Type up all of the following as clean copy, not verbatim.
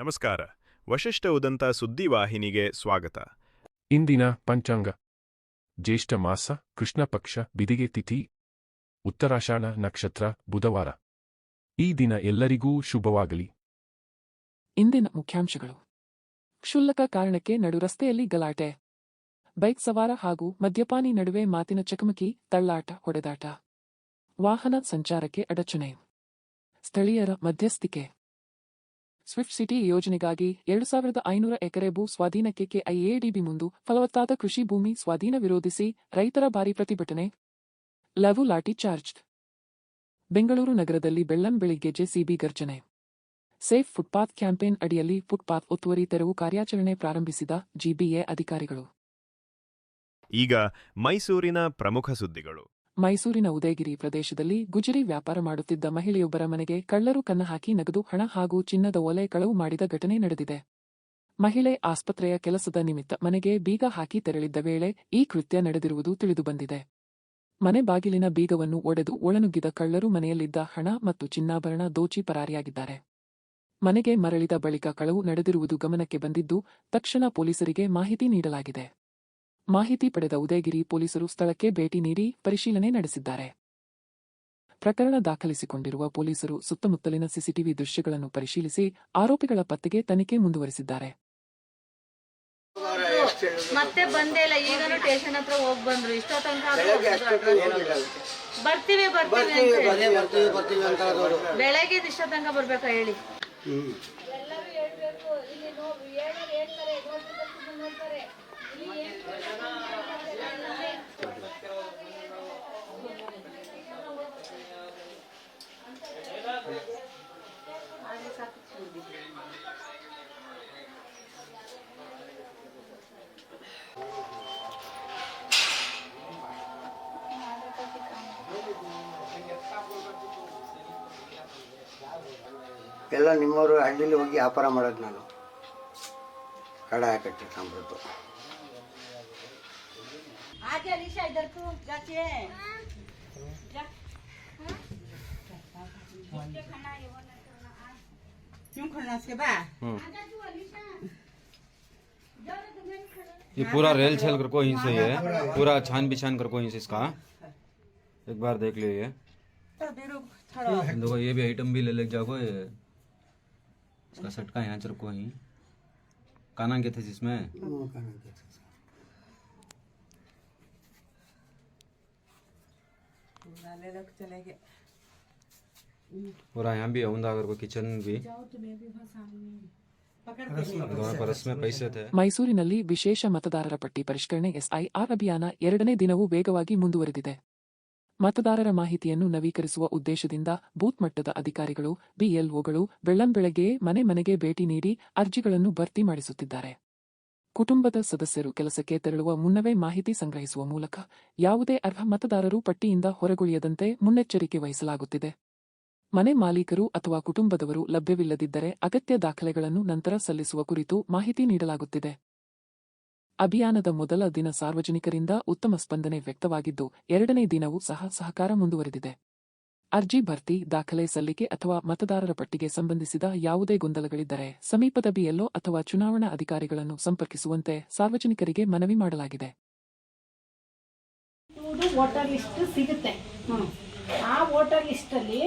ನಮಸ್ಕಾರ. ವಶಿಷ್ಠ ಉದಂತ ಸುದ್ದಿವಾಹಿನಿಗೆ ಸ್ವಾಗತ. ಇಂದಿನ ಪಂಚಾಂಗ. ಜ್ಯೇಷ್ಠ ಮಾಸ, ಕೃಷ್ಣ ಪಕ್ಷ, ಬಿದಿಗೆ ತಿಥಿ, ಉತ್ತರಾಷಾಢ ನಕ್ಷತ್ರ, ಬುಧವಾರ. ಈ ದಿನ ಎಲ್ಲರಿಗೂ ಶುಭವಾಗಲಿ. ಇಂದಿನ ಮುಖ್ಯಾಂಶಗಳು. ಕ್ಷುಲ್ಲಕ ಕಾರಣಕ್ಕೆ ನಡು ರಸ್ತೆಯಲ್ಲಿ ಗಲಾಟೆ. ಬೈಕ್ ಸವಾರ ಹಾಗೂ ಮದ್ಯಪಾನಿ ನಡುವೆ ಮಾತಿನ ಚಕಮಕಿ, ತಳ್ಳಾಟ, ಹೊಡೆದಾಟ. ವಾಹನ ಸಂಚಾರಕ್ಕೆ ಅಡಚಣೆ. ಸ್ಥಳೀಯರ ಮಧ್ಯಸ್ಥಿಕೆ. ಸ್ವಿಫ್ಟ್ ಸಿಟಿ ಯೋಜನೆಗಾಗಿ 2500 ಎಕರೆ ಭೂ ಸ್ವಾಧೀನಕ್ಕೆ ಕೆಐಎಡಿಬಿ ಮುಂದು. ಫಲವತ್ತಾದ ಕೃಷಿ ಭೂಮಿ ಸ್ವಾಧೀನ ವಿರೋಧಿಸಿ ರೈತರ ಭಾರೀ ಪ್ರತಿಭಟನೆ. ಲಘು ಲಾಠಿ ಚಾರ್ಜ್. ಬೆಂಗಳೂರು ನಗರದಲ್ಲಿ ಬೆಳ್ಳಂಬೆಳಿಗ್ಗೆ ಜೆಸಿಬಿ ಗರ್ಜನೆ. ಸೇಫ್ ಫುಟ್ಪಾತ್ ಕ್ಯಾಂಪೇನ್ ಅಡಿಯಲ್ಲಿ ಫುಟ್ಪಾತ್ ಒತ್ತುವರಿ ತೆರವು ಕಾರ್ಯಾಚರಣೆ ಪ್ರಾರಂಭಿಸಿದ ಜಿಬಿಎ ಅಧಿಕಾರಿಗಳು. ಈಗ ಮೈಸೂರಿನ ಪ್ರಮುಖ ಸುದ್ದಿಗಳು. ಮೈಸೂರಿನ ಉದಯಗಿರಿ ಪ್ರದೇಶದಲ್ಲಿ ಗುಜರಿ ವ್ಯಾಪಾರ ಮಾಡುತ್ತಿದ್ದ ಮಹಿಳೆಯೊಬ್ಬರ ಮನೆಗೆ ಕಳ್ಳರು ಕನ್ನ ಹಾಕಿ ನಗದು, ಹಣ ಹಾಗೂ ಚಿನ್ನದ ಒಲೆ ಕಳವು ಮಾಡಿದ ಘಟನೆ ನಡೆದಿದೆ. ಮಹಿಳೆ ಆಸ್ಪತ್ರೆಯ ಕೆಲಸದ ನಿಮಿತ್ತ ಮನೆಗೆ ಬೀಗ ಹಾಕಿ ತೆರಳಿದ್ದ ವೇಳೆ ಈ ಕೃತ್ಯ ನಡೆದಿರುವುದು ತಿಳಿದುಬಂದಿದೆ. ಮನೆ ಬಾಗಿಲಿನ ಬೀಗವನ್ನು ಒಡೆದು ಒಳನುಗ್ಗಿದ ಕಳ್ಳರು ಮನೆಯಲ್ಲಿದ್ದ ಹಣ ಮತ್ತು ಚಿನ್ನಾಭರಣ ದೋಚಿ ಪರಾರಿಯಾಗಿದ್ದಾರೆ. ಮನೆಗೆ ಮರಳಿದ ಬಳಿಕ ಕಳವು ನಡೆದಿರುವುದು ಗಮನಕ್ಕೆ ಬಂದಿದ್ದು, ತಕ್ಷಣ ಪೊಲೀಸರಿಗೆ ಮಾಹಿತಿ ನೀಡಲಾಗಿದೆ. ಮಾಹಿತಿ ಪಡೆದ ಉದಯಗಿರಿ ಪೊಲೀಸರು ಸ್ಥಳಕ್ಕೆ ಭೇಟಿ ನೀಡಿ ಪರಿಶೀಲನೆ ನಡೆಸಿದ್ದಾರೆ. ಪ್ರಕರಣ ದಾಖಲಿಸಿಕೊಂಡಿರುವ ಪೊಲೀಸರು ಸುತ್ತಮುತ್ತಲಿನ ಸಿಸಿಟಿವಿ ದೃಶ್ಯಗಳನ್ನು ಪರಿಶೀಲಿಸಿ ಆರೋಪಿಗಳ ಪತ್ತೆಗೆ ತನಿಖೆ ಮುಂದುವರೆಸಿದ್ದಾರೆ. ಮತ್ತೆ ಬಂದೇ ಇಲ್ಲ. ಈಗಲೂ ಸ್ಟೇಷನ್ ಹತ್ರ ಹೋಗಿ ಬಂದ್ರು. ಇಷ್ಟೋ ತನಕ ಬರ್ತೀವಿ ಬೆಳಗ್ಗೆ ಇಷ್ಟೋ ತನಕ ಬರ್ಬೇಕಾ ಹೇಳಿ. ಎಲ್ಲ ನಿಮ್ಮವರು ಹಳ್ಳಿಲಿ ಹೋಗಿ ವ್ಯಾಪಾರ ಮಾಡೋದು. ನಾನು ಕಡಾಯ ಕಟ್ಟಿ ಸಾಂಬಾರು ये पूरा रेल छेल कर को यहीं से है, पूरा छान बिछान कर को यहीं से इसका एक बार देख लो. ये देखो, ये भी आइटम भी ले जाओ. ये इसका सटका यहाँ चल को ही काना के थे जिसमें पूरा यहाँ भी औंधा अगर कोई किचन भी परस में पैसे थे. ಮೈಸೂರಿನಲ್ಲಿ ವಿಶೇಷ ಮತದಾರರ ಪಟ್ಟಿ ಪರಿಷ್ಕರಣೆ ಎಸ್ಐಆರ್ ಅಭಿಯಾನ 2ನೇ ದಿನವೂ ವೇಗವಾಗಿ ಮುಂದುವರೆದಿದೆ. ಮತದಾರರ ಮಾಹಿತಿಯನ್ನು ನವೀಕರಿಸುವ ಉದ್ದೇಶದಿಂದ ಬೂತ್ ಮಟ್ಟದ ಅಧಿಕಾರಿಗಳು, ಬಿಎಲ್ಒಗಳು ಬೆಳ್ಳಂಬೆಳಗ್ಗೆಯೇ ಮನೆ ಮನೆಗೆ ಭೇಟಿ ನೀಡಿ ಅರ್ಜಿಗಳನ್ನು ಭರ್ತಿ ಮಾಡಿಸುತ್ತಿದ್ದಾರೆ. ಕುಟುಂಬದ ಸದಸ್ಯರು ಕೆಲಸಕ್ಕೆ ತೆರಳುವ ಮುನ್ನವೇ ಮಾಹಿತಿ ಸಂಗ್ರಹಿಸುವ ಮೂಲಕ ಯಾವುದೇ ಅರ್ಹ ಮತದಾರರು ಪಟ್ಟಿಯಿಂದ ಹೊರಗುಳಿಯದಂತೆ ಮುನ್ನೆಚ್ಚರಿಕೆ ವಹಿಸಲಾಗುತ್ತಿದೆ. ಮನೆ ಮಾಲೀಕರು ಅಥವಾ ಕುಟುಂಬದವರು ಲಭ್ಯವಿಲ್ಲದಿದ್ದರೆ ಅಗತ್ಯ ದಾಖಲೆಗಳನ್ನು ನಂತರ ಸಲ್ಲಿಸುವ ಕುರಿತು ಮಾಹಿತಿ ನೀಡಲಾಗುತ್ತಿದೆ. ಅಭಿಯಾನದ ಮೊದಲ ದಿನ ಸಾರ್ವಜನಿಕರಿಂದ ಉತ್ತಮ ಸ್ಪಂದನೆ ವ್ಯಕ್ತವಾಗಿದ್ದು, 2ನೇ ದಿನವೂ ಸಹಕಾರ ಮುಂದುವರೆದಿದೆ. ಅರ್ಜಿ ಭರ್ತಿ, ದಾಖಲೆ ಸಲ್ಲಿಕೆ ಅಥವಾ ಮತದಾರರ ಪಟ್ಟಿಗೆ ಸಂಬಂಧಿಸಿದ ಯಾವುದೇ ಗೊಂದಲಗಳಿದ್ದರೆ ಸಮೀಪದ ಬಿಎಲ್ಒ ಅಥವಾ ಚುನಾವಣಾ ಅಧಿಕಾರಿಗಳನ್ನು ಸಂಪರ್ಕಿಸುವಂತೆ ಸಾರ್ವಜನಿಕರಿಗೆ ಮನವಿ ಮಾಡಲಾಗಿದೆ. ವೋಟರ್ ಲಿಸ್ಟ್ ಸಿಗುತ್ತೆ. ಆ ವೋಟರ್ ಲಿಸ್ಟಲ್ಲಿ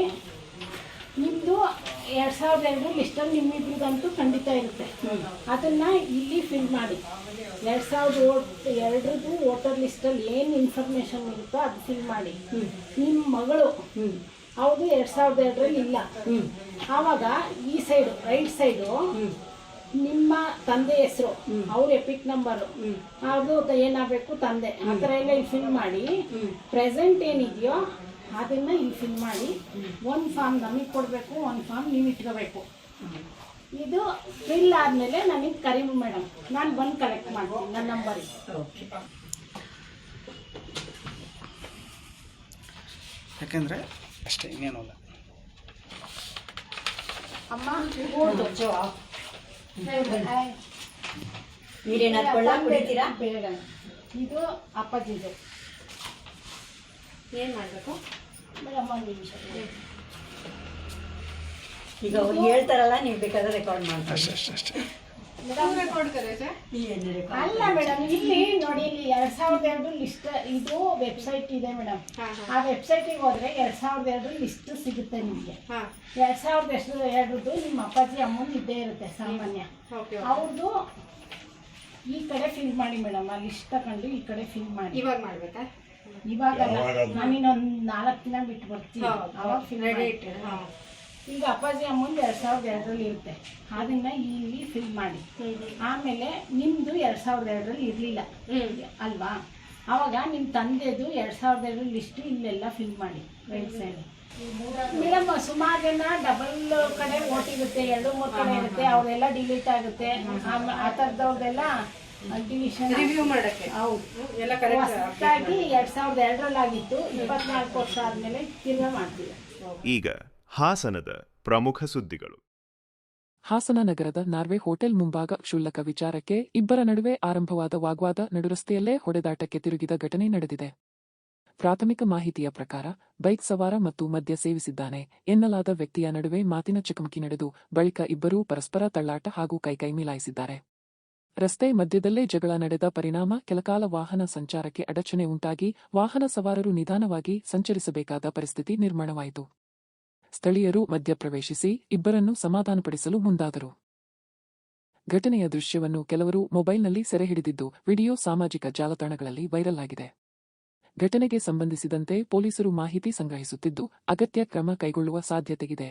ನಿಮ್ಮದು 2002 ಲಿಸ್ಟಲ್ಲಿ ನಿಮ್ಮಿಬ್ರಿಗಂತೂ ಖಂಡಿತ ಇರುತ್ತೆ. ಅದನ್ನು ಇಲ್ಲಿ ಫಿಲ್ ಮಾಡಿ. 2002 ವೋಟರ್ ಲಿಸ್ಟಲ್ಲಿ ಏನು ಇನ್ಫಾರ್ಮೇಷನ್ ಇರುತ್ತೋ ಅದು ಫಿಲ್ ಮಾಡಿ. ನಿಮ್ಮ ಮಗಳು ಹೌದು 2002ರಲ್ಲಿ ಇಲ್ಲ. ಆವಾಗ ಈ ಸೈಡು, ರೈಟ್ ಸೈಡು ನಿಮ್ಮ ತಂದೆ ಹೆಸರು, ಅವ್ರ ಎಪಿಕ್ ನಂಬರು, ಅದು ಏನಾಗಬೇಕು ತಂದೆ, ಆ ಥರ ಎಲ್ಲ ಇಲ್ಲಿ ಫಿಲ್ ಮಾಡಿ. ಪ್ರೆಸೆಂಟ್ ಏನಿದೆಯೋ ಅದನ್ನು ಇಲ್ಲಿ ಫಿಲ್ ಮಾಡಿ. ಒಂದು ಫಾರ್ಮ್ ನಮಗೆ ಕೊಡಬೇಕು, ಒಂದು ಫಾರ್ಮ್ ನೀವು ಇಟ್ಕೋಬೇಕು. ಇದು ಫಿಲ್ ಆದಮೇಲೆ ನನಗೆ ಕರಿ ಮೇಡಮ್, ನಾನು ಬಂದು ಕಲೆಕ್ಟ್ ಮಾಡ್ತೀನಿ ನನ್ನ ನಂಬರಿಗೆ. ಯಾಕೆಂದರೆ ಅಷ್ಟೇ, ಇನ್ನೇನು ಅಲ್ಲ. ಅಮ್ಮ ಬೇಡ, ಇದು ಅಪ್ಪಾಜಿದು. ಏನು ಮಾಡಬೇಕು ಮೇಡಮ್? ಒಂದು ನಿಮಿಷ. ಈಗ ಅವ್ರು ಹೇಳ್ತಾರಲ್ಲ ನೀವು ಬೇಕಾದ್ರೆ ರೆಕಾರ್ಡ್ ಮಾಡ್ತೀವಿ ಅಷ್ಟೇ ಅಲ್ಲ ಮೇಡಮ್, ಇಲ್ಲಿ ನೋಡಿ, ಇಲ್ಲಿ 2002 ಲಿಸ್ಟ್ ಇದು ವೆಬ್ಸೈಟ್ ಇದೆ ಮೇಡಮ್. ಆ ವೆಬ್ಸೈಟಿಗೆ ಹೋದ್ರೆ 2002 ಲಿಸ್ಟ್ ಸಿಗುತ್ತೆ ನಿಮಗೆ. 2002 ನಿಮ್ಮ ಅಪ್ಪಾಜಿ ಅಮ್ಮನ ಇದ್ದೇ ಇರುತ್ತೆ ಸಾಮಾನ್ಯ. ಅವ್ರದ್ದು ಈ ಕಡೆ ಫಿಲ್ ಮಾಡಿ ಮೇಡಮ್. ಆ ಲಿಸ್ಟ್ ತಗೊಂಡು ಈ ಕಡೆ ಫಿಲ್ ಮಾಡಿ. ಇವಾಗ ಮಾಡ್ಬೇಕಾ? ಇವಾಗಲ್ಲ, ನಾನಿನ್ನೊಂದು 4 ದಿನ ಬಿಟ್ಟು ಬರ್ತೀನಿ, ಅವಾಗ ಫಿಲ್ ಮಾಡಿ. ಈಗ ಅಪ್ಪಾಜಿ ಅಮ್ಮಂದು 2002 ಇರುತ್ತೆ, ಅದನ್ನ ಇಲ್ಲಿ ಫಿಲ್ ಮಾಡಿ. ಆಮೇಲೆ ನಿಮ್ದು 2002 ಇರಲಿಲ್ಲ ಅಲ್ವಾ, ಆವಾಗ ನಿಮ್ಮ ತಂದೆದು 2002 ಲಿಸ್ಟ್ ಇಲ್ಲೆಲ್ಲ ಫಿಲ್ ಮಾಡಿ ರೈಟ್ ಸೈಡ್. ಮೇಡಮ್, ಸುಮಾರು ಜನ ಡಬಲ್ ಕಡೆ ಓಟಿರುತ್ತೆ, 2-3 ಕಡೆ ಇರುತ್ತೆ, ಅವರೆಲ್ಲ ಡಿಲೀಟ್ ಆಗುತ್ತೆ. ಆ ಥರದವ್ರದೆಲ್ಲ ಡಿವಿಷನ್ ರಿವ್ಯೂ ಮಾಡೋಕ್ಕೆ. ಹೌದು, ಹೊಸದಾಗಿ 2002 ಆಗಿತ್ತು, 24 ವರ್ಷ ಆದಮೇಲೆ ತಿರ್ಗಾ ಮಾಡ್ತೀವಿ. ಈಗ ಹಾಸನದ ಪ್ರಮುಖ ಸುದ್ದಿಗಳು. ಹಾಸನ ನಗರದ ನಾರ್ವೆ ಹೋಟೆಲ್ ಮುಂಭಾಗ ಕ್ಷುಲ್ಲಕ ವಿಚಾರಕ್ಕೆ ಇಬ್ಬರ ನಡುವೆ ಆರಂಭವಾದ ವಾಗ್ವಾದ ನಡುರಸ್ತೆಯಲ್ಲೇ ಹೊಡೆದಾಟಕ್ಕೆ ತಿರುಗಿದ ಘಟನೆ ನಡೆದಿದೆ. ಪ್ರಾಥಮಿಕ ಮಾಹಿತಿಯ ಪ್ರಕಾರ ಬೈಕ್ ಸವಾರ ಮತ್ತು ಮದ್ಯ ಸೇವಿಸಿದ್ದಾನೆ ಎನ್ನಲಾದ ವ್ಯಕ್ತಿಯ ನಡುವೆ ಮಾತಿನ ಚಕಮಕಿ ನಡೆದು ಬಳಿಕ ಇಬ್ಬರೂ ಪರಸ್ಪರ ತಳ್ಳಾಟ ಹಾಗೂ ಕೈಕೈ ಮಿಲಾಯಿಸಿದ್ದಾರೆ. ರಸ್ತೆ ಮಧ್ಯದಲ್ಲೇ ಜಗಳ ನಡೆದ ಪರಿಣಾಮ ಕೆಲಕಾಲ ವಾಹನ ಸಂಚಾರಕ್ಕೆ ಅಡಚಣೆ ಉಂಟಾಗಿ ವಾಹನ ಸವಾರರು ನಿಧಾನವಾಗಿ ಸಂಚರಿಸಬೇಕಾದ ಪರಿಸ್ಥಿತಿ ನಿರ್ಮಾಣವಾಯಿತು. ಸ್ಥಳೀಯರು ಮಧ್ಯಪ್ರವೇಶಿಸಿ ಇಬ್ಬರನ್ನು ಸಮಾಧಾನಪಡಿಸಲು ಮುಂದಾದರು. ಘಟನೆಯ ದೃಶ್ಯವನ್ನು ಕೆಲವರು ಮೊಬೈಲ್ನಲ್ಲಿ ಸೆರೆ ಹಿಡಿದಿದ್ದು ವಿಡಿಯೋ ಸಾಮಾಜಿಕ ಜಾಲತಾಣಗಳಲ್ಲಿ ವೈರಲ್ ಆಗಿದೆ. ಘಟನೆಗೆ ಸಂಬಂಧಿಸಿದಂತೆ ಪೊಲೀಸರು ಮಾಹಿತಿ ಸಂಗ್ರಹಿಸುತ್ತಿದ್ದು ಅಗತ್ಯ ಕ್ರಮ ಕೈಗೊಳ್ಳುವ ಸಾಧ್ಯತೆಯಿದೆ.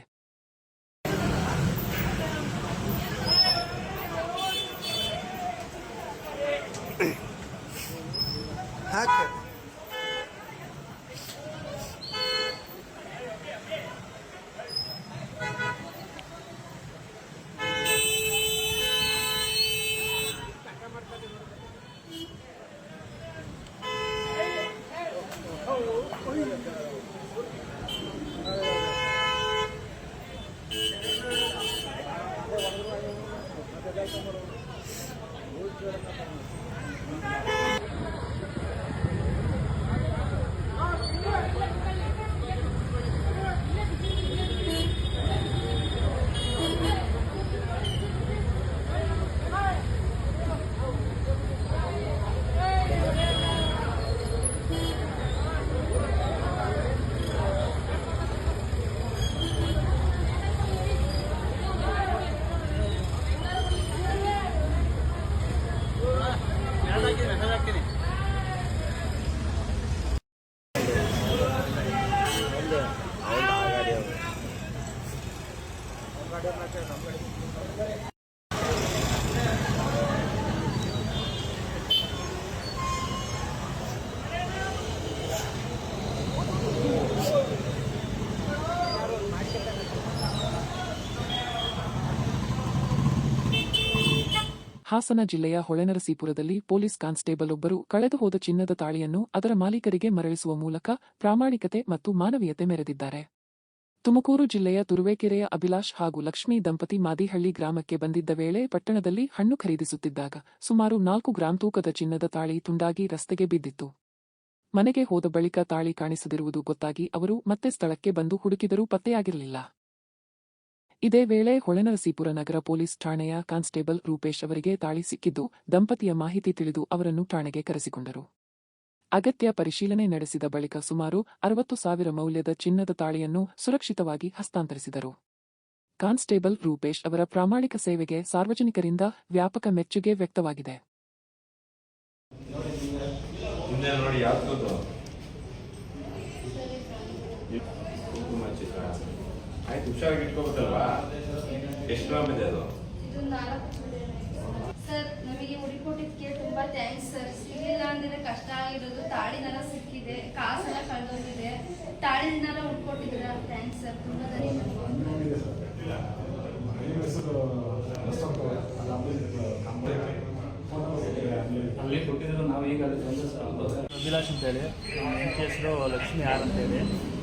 ಹಾಸನ ಜಿಲ್ಲೆಯ ಹೊಳೆನರಸೀಪುರದಲ್ಲಿ ಪೊಲೀಸ್ ಕಾನ್ಸ್ಟೇಬಲ್ ಒಬ್ಬರು ಕಳೆದು ಹೋದ ಚಿನ್ನದ ತಾಳಿಯನ್ನು ಅದರ ಮಾಲೀಕರಿಗೆ ಮರಳಿಸುವ ಮೂಲಕ ಪ್ರಾಮಾಣಿಕತೆ ಮತ್ತು ಮಾನವೀಯತೆ ಮೆರೆದಿದ್ದಾರೆ. ತುಮಕೂರು ಜಿಲ್ಲೆಯ ತುರುವೇಕೆರೆಯ ಅಭಿಲಾಷ್ ಹಾಗೂ ಲಕ್ಷ್ಮೀ ದಂಪತಿ ಮಾದಿಹಳ್ಳಿ ಗ್ರಾಮಕ್ಕೆ ಬಂದಿದ್ದ ವೇಳೆ ಪಟ್ಟಣದಲ್ಲಿ ಹಣ್ಣು ಖರೀದಿಸುತ್ತಿದ್ದಾಗ ಸುಮಾರು 4 ಗ್ರಾಂ ತೂಕದ ಚಿನ್ನದ ತಾಳಿ ತುಂಡಾಗಿ ರಸ್ತೆಗೆ ಬಿದ್ದಿತ್ತು. ಮನೆಗೆ ಹೋದ ಬಳಿಕ ತಾಳಿ ಕಾಣಿಸದಿರುವುದು ಗೊತ್ತಾಗಿ ಅವರು ಮತ್ತೆ ಸ್ಥಳಕ್ಕೆ ಬಂದು ಹುಡುಕಿದರೂ ಪತ್ತೆಯಾಗಿರಲಿಲ್ಲ. ಇದೇ ವೇಳೆ ಹೊಳೆನರಸೀಪುರ ನಗರ ಪೊಲೀಸ್ ಠಾಣೆಯ ಕಾನ್ಸ್ಟೇಬಲ್ ರೂಪೇಶ್ ಅವರಿಗೆ ತಾಳಿ ಸಿಕ್ಕಿದ್ದು ದಂಪತಿಯ ಮಾಹಿತಿ ತಿಳಿದು ಅವರನ್ನು ಠಾಣೆಗೆ ಕರೆಸಿಕೊಂಡರು. ಅಗತ್ಯ ಪರಿಶೀಲನೆ ನಡೆಸಿದ ಬಳಿಕ ಸುಮಾರು 60,000 ಮೌಲ್ಯದ ಚಿನ್ನದ ತಾಳಿಯನ್ನು ಸುರಕ್ಷಿತವಾಗಿ ಹಸ್ತಾಂತರಿಸಿದರು. ಕಾನ್ಸ್ಟೇಬಲ್ ರೂಪೇಶ್ ಅವರ ಪ್ರಾಮಾಣಿಕ ಸೇವೆಗೆ ಸಾರ್ವಜನಿಕರಿಂದ ವ್ಯಾಪಕ ಮೆಚ್ಚುಗೆ ವ್ಯಕ್ತವಾಗಿದೆ. ಆಯ್ತು, ಹುಷಾರಾಗಿ ಇಟ್ಕೋಬೇಕಲ್ವಾ? ಎಷ್ಟು ಗ್ರಾಮ್ ಇದೆ ಅದು? ಸರ್, ನಮಗೆ ಹುಡುಕೊಟ್ಟಿದ್ದಕ್ಕೆ ತುಂಬಾ ಥ್ಯಾಂಕ್ಸ್ ಸರ್. ಸಿಗಲಿಲ್ಲ ಅಂದ್ರೆ ಕಷ್ಟ ಆಗಿರೋದು. ತಾಳಿನೆಲ್ಲ ಸಿಕ್ಕಿದೆ, ಕಾಸೆಲ್ಲ ಕಳೆದೋಗಿದೆ, ತಾಳಿನೆಲ್ಲ ಹುಡ್ಕೊಟ್ಟಿದ್ದೀರಾ. ಥ್ಯಾಂಕ್ಸ್ ಸರ್, ತುಂಬಾ ಅಲ್ಲಿ ಕೊಟ್ಟಿದ್ರು. ನಾವು ಈಗ ಅಭಿಲಾಷ್ ಅಂತೇಳಿ, ನಮ್ಮ ಹೆಸರು ಲಕ್ಷ್ಮಿ ಆರ್ ಅಂತೇಳಿ,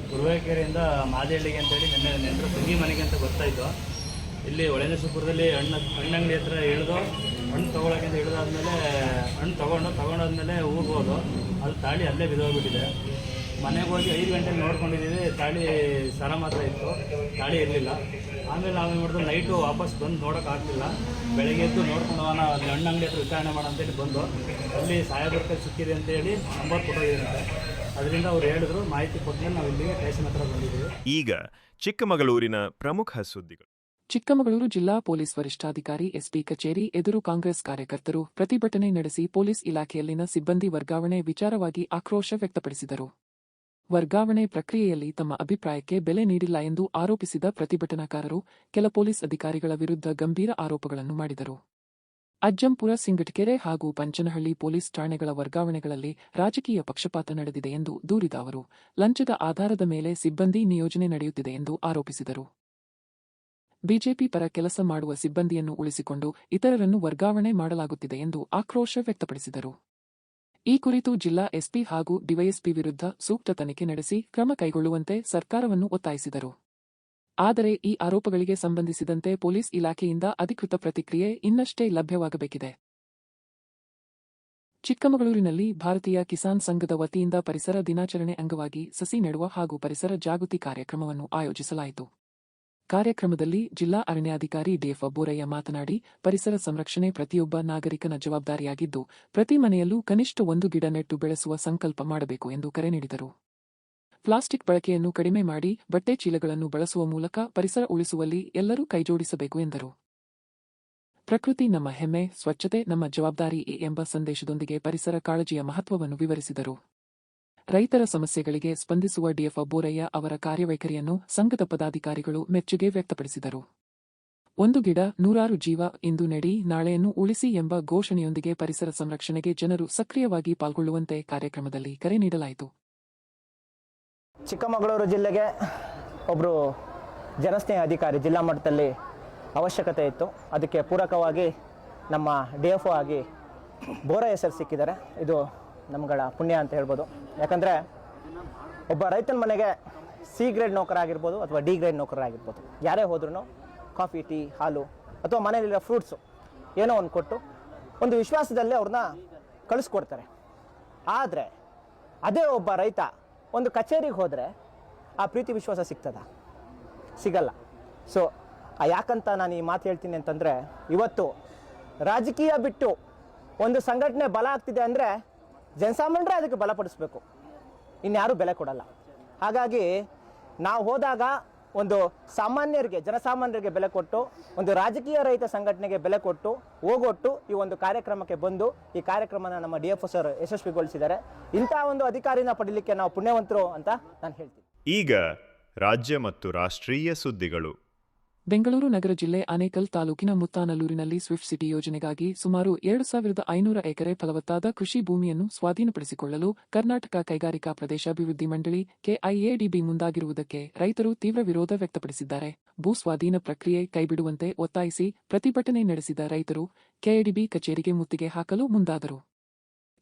ತುರುವೇಕೆರೆಯಿಂದ ಮಾದಿಹಳ್ಳಿಗೆ ಅಂತೇಳಿ ನೆಂಟರು ತಂಗಿ ಮನೆಗೆ ಅಂತ ಗೊತ್ತಾಯಿತು. ಇಲ್ಲಿ ಹೊಳೆನರಸೀಪುರದಲ್ಲಿ ಹಣ್ಣಂಗಡಿ ಹತ್ರ ಇಳಿದು ಹಣ್ಣು ತೊಗೊಳಕ್ಕೆ ಅಂತ ಇಳಿದಾದ್ಮೇಲೆ ಹಣ್ಣು ತೊಗೊಂಡಾದ್ಮೇಲೆ ಊರಿಗೆ ಹೋದು ಅದು ತಾಳಿ ಅಲ್ಲೇ ಬಿದ್ದೋಗ್ಬಿಟ್ಟಿದೆ. ಮನೆಗೆ ಹೋಗಿ 5 ಗಂಟೆಗೆ ನೋಡ್ಕೊಂಡಿದ್ದೀವಿ, ತಾಳಿ ಸರ ಮಾತ್ರ ಇತ್ತು, ತಾಳಿ ಇರಲಿಲ್ಲ. ಆಮೇಲೆ ನಾವೇನು ಮಾಡಿದ್ರು, ನೈಟು ವಾಪಸ್ ಬಂದು ನೋಡೋಕ್ಕಾಗ್ತಿಲ್ಲ. ಬೆಳಗ್ಗೆ ಎದ್ದು ನೋಡ್ಕೊಂಡು ಹೋಗೋಣ, ಅಲ್ಲಿ ಹಣ್ಣು ಅಂಗಡಿ ಹತ್ರ ವಿಚಾರಣೆ ಮಾಡೋಣ ಅಂತೇಳಿ ಬಂದು ಅಲ್ಲಿ ಸಾಹೇಬ್ರ ಸಿಕ್ಕಿದೆ ಅಂತೇಳಿ ನಂಬರ್ ಕೊಟ್ಟೋಗಿರುತ್ತೆ. ಅದರಿಂದ ಅವ್ರು ಹೇಳಿದ್ರು, ಮಾಹಿತಿ ಕೊಟ್ಟಮೇಲೆ ನಾವು ಇಲ್ಲಿಗೆ ಸ್ಟೇಷನ್ ಹತ್ರ ಬಂದಿದ್ದೀವಿ. ಈಗ ಚಿಕ್ಕಮಗಳೂರಿನ ಪ್ರಮುಖ ಸುದ್ದಿಗಳು. ಚಿಕ್ಕಮಗಳೂರು ಜಿಲ್ಲಾ ಪೊಲೀಸ್ ವರಿಷ್ಠಾಧಿಕಾರಿ ಎಸ್ಪಿ ಕಚೇರಿ ಎದುರು ಕಾಂಗ್ರೆಸ್ ಕಾರ್ಯಕರ್ತರು ಪ್ರತಿಭಟನೆ ನಡೆಸಿ ಪೊಲೀಸ್ ಇಲಾಖೆಯಲ್ಲಿನ ಸಿಬ್ಬಂದಿ ವರ್ಗಾವಣೆ ವಿಚಾರವಾಗಿ ಆಕ್ರೋಶ ವ್ಯಕ್ತಪಡಿಸಿದರು. ವರ್ಗಾವಣೆ ಪ್ರಕ್ರಿಯೆಯಲ್ಲಿ ತಮ್ಮ ಅಭಿಪ್ರಾಯಕ್ಕೆ ಬೆಲೆ ನೀಡಿಲ್ಲ ಎಂದು ಆರೋಪಿಸಿದ ಪ್ರತಿಭಟನಾಕಾರರು ಕೆಲ ಪೊಲೀಸ್ ಅಧಿಕಾರಿಗಳ ವಿರುದ್ಧ ಗಂಭೀರ ಆರೋಪಗಳನ್ನು ಮಾಡಿದರು. ಅಜ್ಜಂಪುರ, ಸಿಂಗಟಕೆರೆ ಹಾಗೂ ಪಂಚನಹಳ್ಳಿ ಪೊಲೀಸ್ ಠಾಣೆಗಳ ವರ್ಗಾವಣೆಗಳಲ್ಲಿ ರಾಜಕೀಯ ಪಕ್ಷಪಾತ ನಡೆದಿದೆ ಎಂದು ದೂರಿದ ಅವರು, ಲಂಚದ ಆಧಾರದ ಮೇಲೆ ಸಿಬ್ಬಂದಿ ನಿಯೋಜನೆ ನಡೆಯುತ್ತಿದೆ ಎಂದು ಆರೋಪಿಸಿದರು. ಬಿಜೆಪಿ ಪರ ಕೆಲಸ ಮಾಡುವ ಸಿಬ್ಬಂದಿಯನ್ನು ಉಳಿಸಿಕೊಂಡು ಇತರರನ್ನು ವರ್ಗಾವಣೆ ಮಾಡಲಾಗುತ್ತಿದೆ ಎಂದು ಆಕ್ರೋಶ ವ್ಯಕ್ತಪಡಿಸಿದರು. ಈ ಕುರಿತು ಜಿಲ್ಲಾ ಎಸ್ಪಿ ಹಾಗೂ ಡಿವೈಎಸ್ಪಿ ವಿರುದ್ಧ ಸೂಕ್ತ ತನಿಖೆ ನಡೆಸಿ ಕ್ರಮ ಕೈಗೊಳ್ಳುವಂತೆ ಸರ್ಕಾರವನ್ನು ಒತ್ತಾಯಿಸಿದರು. ಆದರೆ ಈ ಆರೋಪಗಳಿಗೆ ಸಂಬಂಧಿಸಿದಂತೆ ಪೊಲೀಸ್ ಇಲಾಖೆಯಿಂದ ಅಧಿಕೃತ ಪ್ರತಿಕ್ರಿಯೆ ಇನ್ನಷ್ಟೇ ಲಭ್ಯವಾಗಬೇಕಿದೆ. ಚಿಕ್ಕಮಗಳೂರಿನಲ್ಲಿ ಭಾರತೀಯ ಕಿಸಾನ್ ಸಂಘದ ವತಿಯಿಂದ ಪರಿಸರ ದಿನಾಚರಣೆ ಅಂಗವಾಗಿ ಸಸಿ ನೆಡುವ ಹಾಗೂ ಪರಿಸರ ಜಾಗೃತಿ ಕಾರ್ಯಕ್ರಮವನ್ನು ಆಯೋಜಿಸಲಾಯಿತು. ಕಾರ್ಯಕ್ರಮದಲ್ಲಿ ಜಿಲ್ಲಾ ಅರಣ್ಯಾಧಿಕಾರಿ ಡಿಎಫ್ ಬೋರಯ್ಯ ಮಾತನಾಡಿ, ಪರಿಸರ ಸಂರಕ್ಷಣೆ ಪ್ರತಿಯೊಬ್ಬ ನಾಗರಿಕನ ಜವಾಬ್ದಾರಿಯಾಗಿದ್ದು, ಪ್ರತಿ ಮನೆಯಲ್ಲೂ ಕನಿಷ್ಠ 1 ಗಿಡ ನೆಟ್ಟು ಬೆಳೆಸುವ ಸಂಕಲ್ಪ ಮಾಡಬೇಕು ಎಂದು ಕರೆ ನೀಡಿದರು. ಪ್ಲಾಸ್ಟಿಕ್ ಬಳಕೆಯನ್ನು ಕಡಿಮೆ ಮಾಡಿ ಬಟ್ಟೆ ಚೀಲಗಳನ್ನು ಬಳಸುವ ಮೂಲಕ ಪರಿಸರ ಉಳಿಸುವಲ್ಲಿ ಎಲ್ಲರೂ ಕೈಜೋಡಿಸಬೇಕು ಎಂದರು. ಪ್ರಕೃತಿ ನಮ್ಮ ಹೆಮ್ಮೆ, ಸ್ವಚ್ಛತೆ ನಮ್ಮ ಜವಾಬ್ದಾರಿ ಎಂಬ ಸಂದೇಶದೊಂದಿಗೆ ಪರಿಸರ ಕಾಳಜಿಯ ಮಹತ್ವವನ್ನು ವಿವರಿಸಿದರು. ರೈತರ ಸಮಸ್ಯೆಗಳಿಗೆ ಸ್ಪಂದಿಸುವ ಡಿಎಫ್ ಬೋರಯ್ಯ ಅವರ ಕಾರ್ಯವೈಖರಿಯನ್ನು ಸಂಘದ ಪದಾಧಿಕಾರಿಗಳು ಮೆಚ್ಚುಗೆ ವ್ಯಕ್ತಪಡಿಸಿದರು. 1 ಗಿಡ 100 ಜೀವ, ಇಂದು ನೆಡಿ ನಾಳೆಯನ್ನು ಉಳಿಸಿ ಎಂಬ ಘೋಷಣೆಯೊಂದಿಗೆ ಪರಿಸರ ಸಂರಕ್ಷಣೆಗೆ ಜನರು ಸಕ್ರಿಯವಾಗಿ ಪಾಲ್ಗೊಳ್ಳುವಂತೆ ಕಾರ್ಯಕ್ರಮದಲ್ಲಿ ಕರೆ ನೀಡಲಾಯಿತು. ಚಿಕ್ಕಮಗಳೂರು ಜಿಲ್ಲೆಗೆ ಒಬ್ಬರು ಜನಸ್ನೇಹಿ ಅಧಿಕಾರಿ ಜಿಲ್ಲಾ ಮಟ್ಟದಲ್ಲಿ ಅವಶ್ಯಕತೆ ಇತ್ತು. ಅದಕ್ಕೆ ಪೂರಕವಾಗಿ ನಮ್ಮ ಡಿಎಫ್ಒ ಆಗಿ ಬೋರಯ್ಯ ಸರ್ ಸಿಕ್ಕಿದ್ದಾರೆ. ಇದು ನಮ್ಗಳ ಪುಣ್ಯ ಅಂತ ಹೇಳ್ಬೋದು. ಯಾಕಂದರೆ ಒಬ್ಬ ರೈತನ ಮನೆಗೆ ಸಿ ಗ್ರೇಡ್ ನೌಕರ ಆಗಿರ್ಬೋದು ಅಥವಾ ಡಿ ಗ್ರೇಡ್ ನೌಕರ ಆಗಿರ್ಬೋದು, ಯಾರೇ ಹೋದ್ರೂ ಕಾಫಿ, ಟೀ, ಹಾಲು ಅಥವಾ ಮನೆಯಲ್ಲಿರೋ ಫ್ರೂಟ್ಸು ಏನೋ ಒಂದು ಕೊಟ್ಟು ಒಂದು ವಿಶ್ವಾಸದಲ್ಲಿ ಅವ್ರನ್ನ ಕಳಿಸ್ಕೊಡ್ತಾರೆ. ಆದರೆ ಅದೇ ಒಬ್ಬ ರೈತ ಒಂದು ಕಚೇರಿಗೆ ಹೋದರೆ ಆ ಪ್ರೀತಿ ವಿಶ್ವಾಸ ಸಿಗಲ್ಲ. ಸೊ ಯಾಕಂತ ನಾನು ಈ ಮಾತು ಹೇಳ್ತೀನಿ ಅಂತಂದರೆ, ಇವತ್ತು ರಾಜಕೀಯ ಬಿಟ್ಟು ಒಂದು ಸಂಘಟನೆ ಬಲ ಆಗ್ತಿದೆ ಅಂದರೆ ಜನಸಾಮಾನ್ಯರೇ ಅದಕ್ಕೆ ಬಲಪಡಿಸಬೇಕು, ಇನ್ಯಾರೂ ಬೆಲೆ ಕೊಡಲ್ಲ. ಹಾಗಾಗಿ ನಾವು ಹೋದಾಗ ಒಂದು ಸಾಮಾನ್ಯರಿಗೆ, ಜನಸಾಮಾನ್ಯರಿಗೆ ಬೆಲೆ ಕೊಟ್ಟು, ಒಂದು ರಾಜಕೀಯ ರೈತ ಸಂಘಟನೆಗೆ ಬೆಲೆ ಕೊಟ್ಟು ಹೋಗೊಟ್ಟು ಈ ಒಂದು ಕಾರ್ಯಕ್ರಮಕ್ಕೆ ಬಂದು ಈ ಕಾರ್ಯಕ್ರಮನ ನಮ್ಮ ಡಿಎಫ್ಒ ಸರ್ ಯಶಸ್ವಿಗೊಳಿಸಿದ್ದಾರೆ. ಇಂಥ ಒಂದು ಅಧಿಕಾರಿನ ಪಡೀಲಿಕ್ಕೆ ನಾವು ಪುಣ್ಯವಂತರು ಅಂತ ನಾನು ಹೇಳ್ತೀನಿ. ಈಗ ರಾಜ್ಯ ಮತ್ತು ರಾಷ್ಟ್ರೀಯ ಸುದ್ದಿಗಳು. ಬೆಂಗಳೂರು ನಗರ ಜಿಲ್ಲೆ ಆನೇಕಲ್ ತಾಲೂಕಿನ ಮುತ್ತಾನಲ್ಲೂರಿನಲ್ಲಿ ಸ್ವಿಫ್ಟ್ ಸಿಟಿ ಯೋಜನೆಗಾಗಿ ಸುಮಾರು 2500 ಎಕರೆ ಫಲವತ್ತಾದ ಕೃಷಿ ಭೂಮಿಯನ್ನು ಸ್ವಾಧೀನಪಡಿಸಿಕೊಳ್ಳಲು ಕರ್ನಾಟಕ ಕೈಗಾರಿಕಾ ಪ್ರದೇಶಾಭಿವೃದ್ಧಿ ಮಂಡಳಿ ಕೆಐಎಡಿಬಿ ಮುಂದಾಗಿರುವುದಕ್ಕೆ ರೈತರು ತೀವ್ರ ವಿರೋಧ ವ್ಯಕ್ತಪಡಿಸಿದ್ದಾರೆ. ಭೂ ಸ್ವಾಧೀನ ಪ್ರಕ್ರಿಯೆ ಕೈಬಿಡುವಂತೆ ಒತ್ತಾಯಿಸಿ ಪ್ರತಿಭಟನೆ ನಡೆಸಿದ ರೈತರು ಕೆಐಎಡಿಬಿ ಕಚೇರಿಗೆ ಮುತ್ತಿಗೆ ಹಾಕಲು ಮುಂದಾದರು.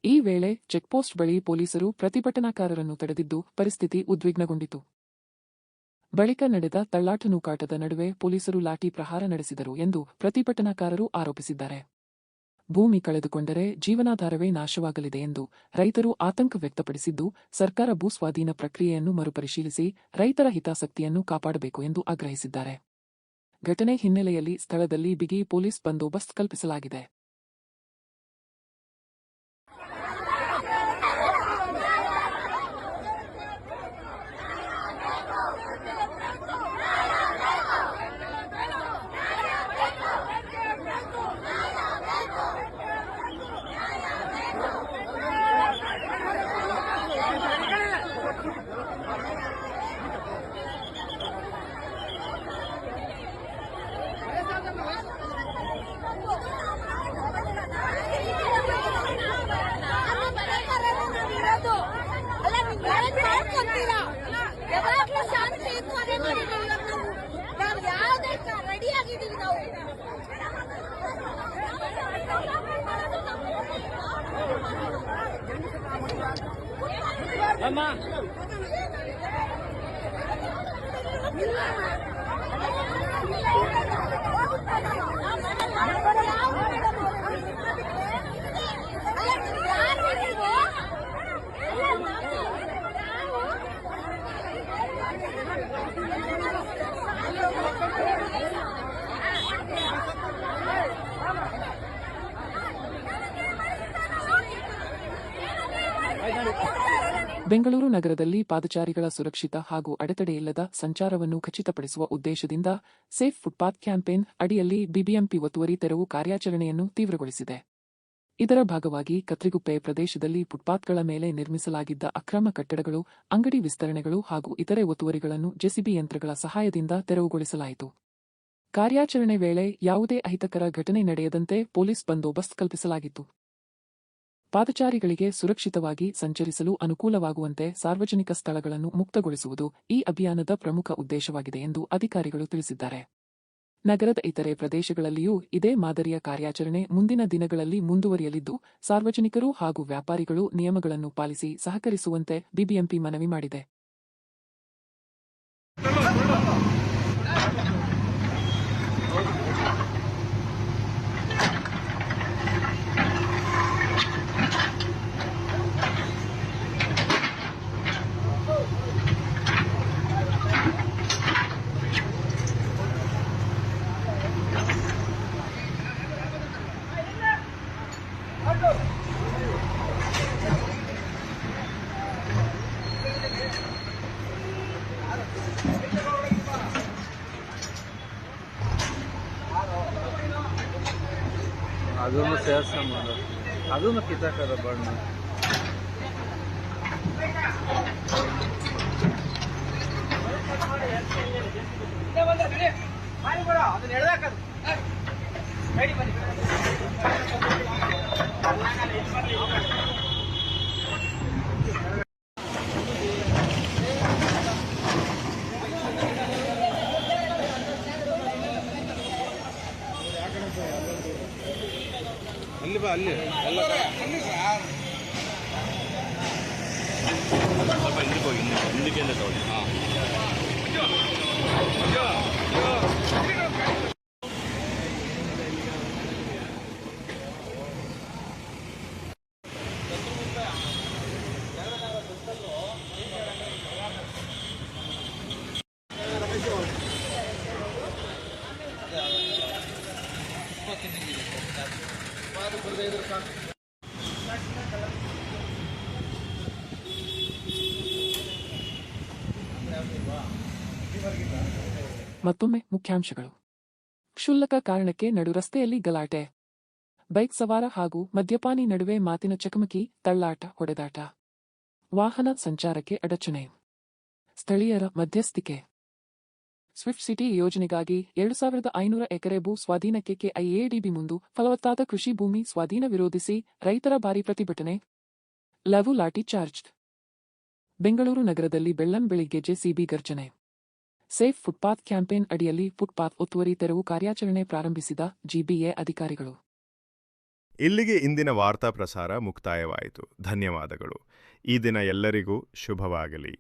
ಈ ವೇಳೆ ಚೆಕ್ಪೋಸ್ಟ್ ಬಳಿ ಪೊಲೀಸರು ಪ್ರತಿಭಟನಾಕಾರರನ್ನು ತಡೆದಿದ್ದು ಪರಿಸ್ಥಿತಿ ಉದ್ವಿಗ್ನಗೊಂಡಿತು. ಬಳಿಕ ನಡೆದ ತಳ್ಳಾಟ ನೂಕಾಟದ ನಡುವೆ ಪೊಲೀಸರು ಲಾಠಿ ಪ್ರಹಾರ ನಡೆಸಿದರು ಎಂದು ಪ್ರತಿಭಟನಾಕಾರರು ಆರೋಪಿಸಿದ್ದಾರೆ. ಭೂಮಿ ಕಳೆದುಕೊಂಡರೆ ಜೀವನಾಧಾರವೇ ನಾಶವಾಗಲಿದೆ ಎಂದು ರೈತರು ಆತಂಕ ವ್ಯಕ್ತಪಡಿಸಿದ್ದು, ಸರ್ಕಾರ ಭೂ ಸ್ವಾಧೀನ ಪ್ರಕ್ರಿಯೆಯನ್ನು ಮರುಪರಿಶೀಲಿಸಿ ರೈತರ ಹಿತಾಸಕ್ತಿಯನ್ನು ಕಾಪಾಡಬೇಕು ಎಂದು ಆಗ್ರಹಿಸಿದ್ದಾರೆ. ಘಟನೆ ಹಿನ್ನೆಲೆಯಲ್ಲಿ ಸ್ಥಳದಲ್ಲಿ ಬಿಗಿ ಪೊಲೀಸ್ ಬಂದೋಬಸ್ತ್ ಕಲ್ಪಿಸಲಾಗಿದೆ. ಬೆಂಗಳೂರು ನಗರದಲ್ಲಿ ಪಾದಚಾರಿಗಳ ಸುರಕ್ಷಿತ ಹಾಗೂ ಅಡೆತಡೆಯಿಲ್ಲದ ಸಂಚಾರವನ್ನು ಖಚಿತಪಡಿಸುವ ಉದ್ದೇಶದಿಂದ ಸೇಫ್ ಫುಟ್ಪಾತ್ ಕ್ಯಾಂಪೇನ್ ಅಡಿಯಲ್ಲಿ ಬಿಬಿಎಂಪಿ ಒತ್ತುವರಿ ತೆರವು ಕಾರ್ಯಾಚರಣೆಯನ್ನು ತೀವ್ರಗೊಳಿಸಿದೆ. ಇದರ ಭಾಗವಾಗಿ ಕತ್ರಿಗುಪ್ಪೆ ಪ್ರದೇಶದಲ್ಲಿ ಫುಟ್ಪಾತ್ಗಳ ಮೇಲೆ ನಿರ್ಮಿಸಲಾಗಿದ್ದ ಅಕ್ರಮ ಕಟ್ಟಡಗಳು, ಅಂಗಡಿ ವಿಸ್ತರಣೆಗಳು ಹಾಗೂ ಇತರೆ ಒತ್ತುವರಿಗಳನ್ನು ಜೆಸಿಬಿ ಯಂತ್ರಗಳ ಸಹಾಯದಿಂದ ತೆರವುಗೊಳಿಸಲಾಯಿತು. ಕಾರ್ಯಾಚರಣೆ ವೇಳೆ ಯಾವುದೇ ಅಹಿತಕರ ಘಟನೆ ನಡೆಯದಂತೆ ಪೊಲೀಸ್ ಬಂದೋಬಸ್ತ್ ಕಲ್ಪಿಸಲಾಗಿತ್ತು. ಪಾದಚಾರಿಗಳಿಗೆ ಸುರಕ್ಷಿತವಾಗಿ ಸಂಚರಿಸಲು ಅನುಕೂಲವಾಗುವಂತೆ ಸಾರ್ವಜನಿಕ ಸ್ಥಳಗಳನ್ನು ಮುಕ್ತಗೊಳಿಸುವುದು ಈ ಅಭಿಯಾನದ ಪ್ರಮುಖ ಉದ್ದೇಶವಾಗಿದೆ ಎಂದು ಅಧಿಕಾರಿಗಳು ತಿಳಿಸಿದ್ದಾರೆ. ನಗರದ ಇತರೆ ಪ್ರದೇಶಗಳಲ್ಲಿಯೂ ಇದೇ ಮಾದರಿಯ ಕಾರ್ಯಾಚರಣೆ ಮುಂದಿನ ದಿನಗಳಲ್ಲಿ ಮುಂದುವರಿಯಲಿದ್ದು, ಸಾರ್ವಜನಿಕರು ಹಾಗೂ ವ್ಯಾಪಾರಿಗಳು ನಿಯಮಗಳನ್ನು ಪಾಲಿಸಿ ಸಹಕರಿಸುವಂತೆ ಬಿಬಿಎಂಪಿ ಮನವಿ ಮಾಡಿದೆ. ಅದನ್ನು ಸೇರ್ಸ ಮಾಡು, ಅದನ್ನು ಕಿತ್ತಾಕದ ಬಣ್ಣ. ಅಲ್ಲಿ ಬಾ, ಅಲ್ಲಿ ಎಲ್ಲ ಸ್ವಲ್ಪ ಹಿಂದಕ್ಕೆ ಹೋಗಿ, ಹಿಂದಕ್ಕೆ ತಗೊಳ್ಳಿ. ಹಾಂ, ಮತ್ತೊಮ್ಮೆ ಮುಖ್ಯಾಂಶಗಳು. ಕ್ಷುಲ್ಲಕ ಕಾರಣಕ್ಕೆ ನಡು ರಸ್ತೆಯಲ್ಲಿ ಗಲಾಟೆ, ಬೈಕ್ ಸವಾರ ಹಾಗೂ ಮದ್ಯಪಾನಿ ನಡುವೆ ಮಾತಿನ ಚಕಮಕಿ, ತಳ್ಳಾಟ, ಹೊಡೆದಾಟ, ವಾಹನ ಸಂಚಾರಕ್ಕೆ ಅಡಚಣೆ, ಸ್ಥಳೀಯರ ಮಧ್ಯಸ್ಥಿಕೆ. ಸ್ವಿಫ್ಟ್ ಸಿಟಿ ಯೋಜನೆಗಾಗಿ 2500 ಎಕರೆ ಭೂ ಸ್ವಾಧೀನಕ್ಕೆ ಕೆಐಎಡಿಬಿ ಮುಂದು, ಫಲವತ್ತಾದ ಕೃಷಿ ಭೂಮಿ ಸ್ವಾಧೀನ ವಿರೋಧಿಸಿ ರೈತರ ಭಾರೀ ಪ್ರತಿಭಟನೆ, ಲಘು ಲಾಠಿ ಚಾರ್ಜ್. ಬೆಂಗಳೂರು ನಗರದಲ್ಲಿ ಬೆಳ್ಳಂಬೆಳಿಗ್ಗೆ ಜೆಸಿಬಿ ಗರ್ಜನೆ. ಸೇಫ್ ಫುಟ್ಪಾತ್ ಕ್ಯಾಂಪೇನ್ ಅಡಿಯಲ್ಲಿ ಫುಟ್ಪಾತ್ ಒತ್ತುವರಿ ತೆರವು ಕಾರ್ಯಾಚರಣೆ ಪ್ರಾರಂಭಿಸಿದ ಜಿಬಿಎ ಅಧಿಕಾರಿಗಳು. ಇಲ್ಲಿಗೆ ಇಂದಿನ ವಾರ್ತಾ ಪ್ರಸಾರ ಮುಕ್ತಾಯವಾಯಿತು. ಧನ್ಯವಾದಗಳು. ಈ ದಿನ ಎಲ್ಲರಿಗೂ ಶುಭವಾಗಲಿ.